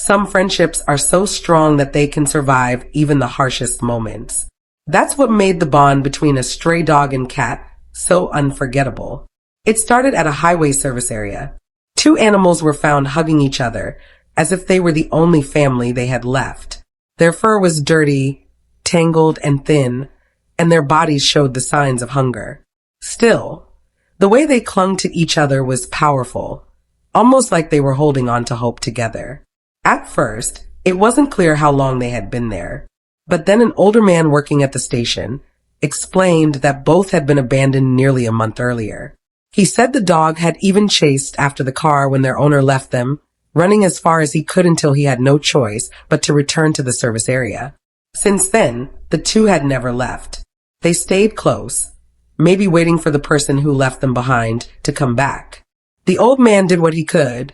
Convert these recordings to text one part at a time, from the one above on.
Some friendships are so strong that they can survive even the harshest moments. That's what made the bond between a stray dog and cat so unforgettable. It started at a highway service area. Two animals were found hugging each other, as if they were the only family they had left. Their fur was dirty, tangled, and thin, and their bodies showed the signs of hunger. Still, the way they clung to each other was powerful, almost like they were holding on to hope together. At first, it wasn't clear how long they had been there, but then an older man working at the station explained that both had been abandoned nearly a month earlier. He said the dog had even chased after the car when their owner left them, running as far as he could until he had no choice but to return to the service area. Since then, the two had never left. They stayed close, maybe waiting for the person who left them behind to come back. The old man did what he could,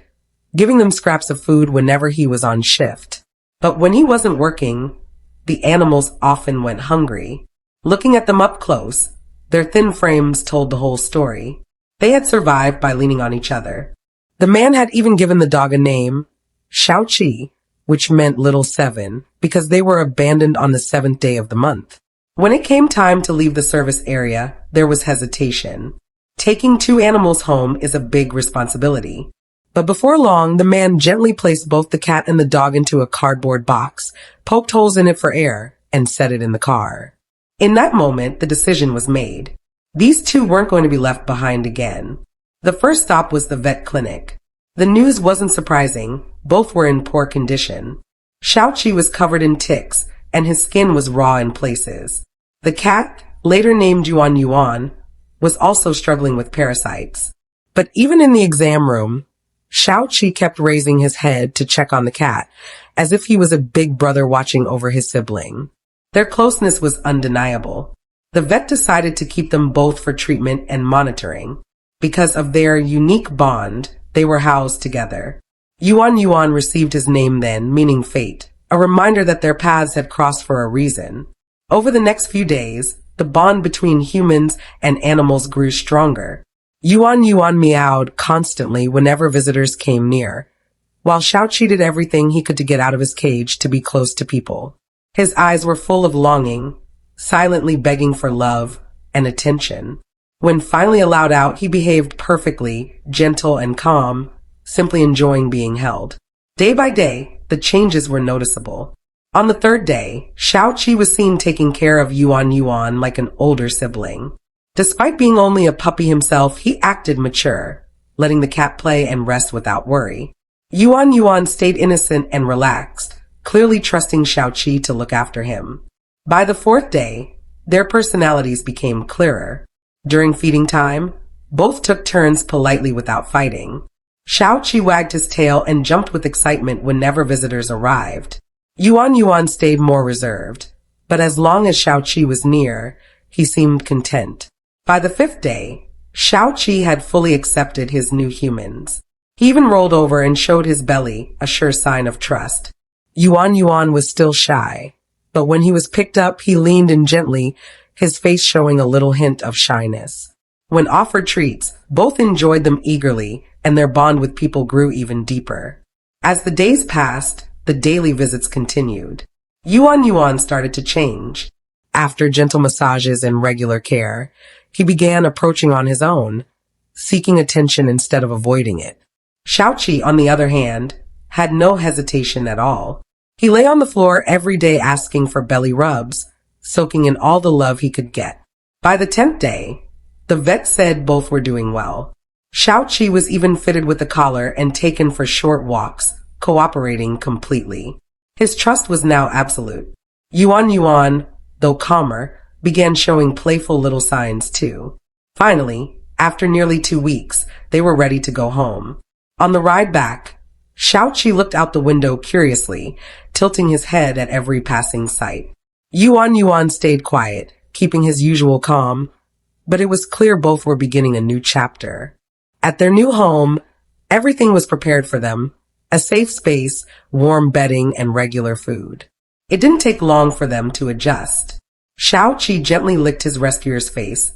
giving them scraps of food whenever he was on shift. But when he wasn't working, the animals often went hungry. Looking at them up close, their thin frames told the whole story. They had survived by leaning on each other. The man had even given the dog a name, Xiao Qi, which meant little seven, because they were abandoned on the 7th day of the month. When it came time to leave the service area, there was hesitation. Taking two animals home is a big responsibility. But before long, the man gently placed both the cat and the dog into a cardboard box, poked holes in it for air, and set it in the car. In that moment, the decision was made. These two weren't going to be left behind again. The first stop was the vet clinic. The news wasn't surprising. Both were in poor condition. Xiao Qi was covered in ticks, and his skin was raw in places. The cat, later named Yuan Yuan, was also struggling with parasites. But even in the exam room, Xiao Qi kept raising his head to check on the cat, as if he was a big brother watching over his sibling. Their closeness was undeniable. The vet decided to keep them both for treatment and monitoring. Because of their unique bond, they were housed together. Yuan Yuan received his name then, meaning fate, a reminder that their paths had crossed for a reason. Over the next few days, the bond between humans and animals grew stronger. Yuan Yuan meowed constantly whenever visitors came near, while Xiao Qi did everything he could to get out of his cage to be close to people. His eyes were full of longing, silently begging for love and attention. When finally allowed out, he behaved perfectly, gentle and calm, simply enjoying being held. Day by day, the changes were noticeable. On the 3rd day, Xiao Qi was seen taking care of Yuan Yuan like an older sibling. Despite being only a puppy himself, he acted mature, letting the cat play and rest without worry. Yuan Yuan stayed innocent and relaxed, clearly trusting Xiao Qi to look after him. By the 4th day, their personalities became clearer. During feeding time, both took turns politely without fighting. Xiao Qi wagged his tail and jumped with excitement whenever visitors arrived. Yuan Yuan stayed more reserved, but as long as Xiao Qi was near, he seemed content. By the 5th day, Xiao Qi had fully accepted his new humans. He even rolled over and showed his belly, a sure sign of trust. Yuan Yuan was still shy, but when he was picked up, he leaned in gently, his face showing a little hint of shyness. When offered treats, both enjoyed them eagerly, and their bond with people grew even deeper. As the days passed, the daily visits continued. Yuan Yuan started to change. After gentle massages and regular care, he began approaching on his own, seeking attention instead of avoiding it. Xiao Qi, on the other hand, had no hesitation at all. He lay on the floor every day asking for belly rubs, soaking in all the love he could get. By the 10th day, the vet said both were doing well. Xiao Qi was even fitted with a collar and taken for short walks, cooperating completely. His trust was now absolute. Yuan Yuan, though calmer, began showing playful little signs too. Finally, after nearly 2 weeks, they were ready to go home. On the ride back, Xiao Qi looked out the window curiously, tilting his head at every passing sight. Yuan Yuan stayed quiet, keeping his usual calm, but it was clear both were beginning a new chapter. At their new home, everything was prepared for them: a safe space, warm bedding, and regular food. It didn't take long for them to adjust. Xiao Qi gently licked his rescuer's face,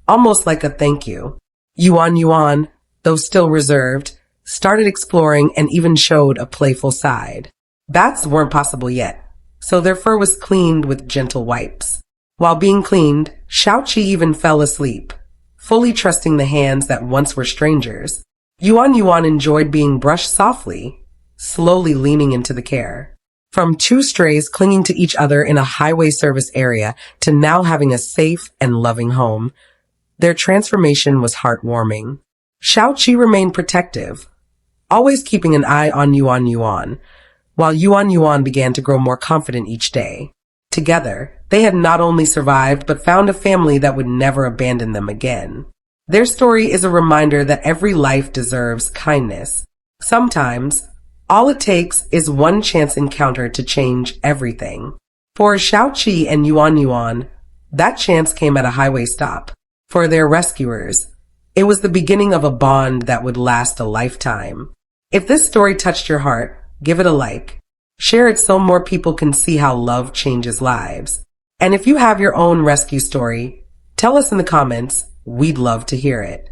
almost like a thank you. Yuan Yuan, though still reserved, started exploring and even showed a playful side. Baths weren't possible yet, so their fur was cleaned with gentle wipes. While being cleaned, Xiao Qi even fell asleep, fully trusting the hands that once were strangers. Yuan Yuan enjoyed being brushed softly, slowly leaning into the care. From two strays clinging to each other in a highway service area to now having a safe and loving home, their transformation was heartwarming. Xiao Qi remained protective, always keeping an eye on Yuan Yuan, while Yuan Yuan began to grow more confident each day. Together, they had not only survived but found a family that would never abandon them again. Their story is a reminder that every life deserves kindness. Sometimes, all it takes is one chance encounter to change everything. For Xiao Qi and Yuan Yuan, that chance came at a highway stop. For their rescuers, it was the beginning of a bond that would last a lifetime. If this story touched your heart, give it a like. Share it so more people can see how love changes lives. And if you have your own rescue story, tell us in the comments. We'd love to hear it.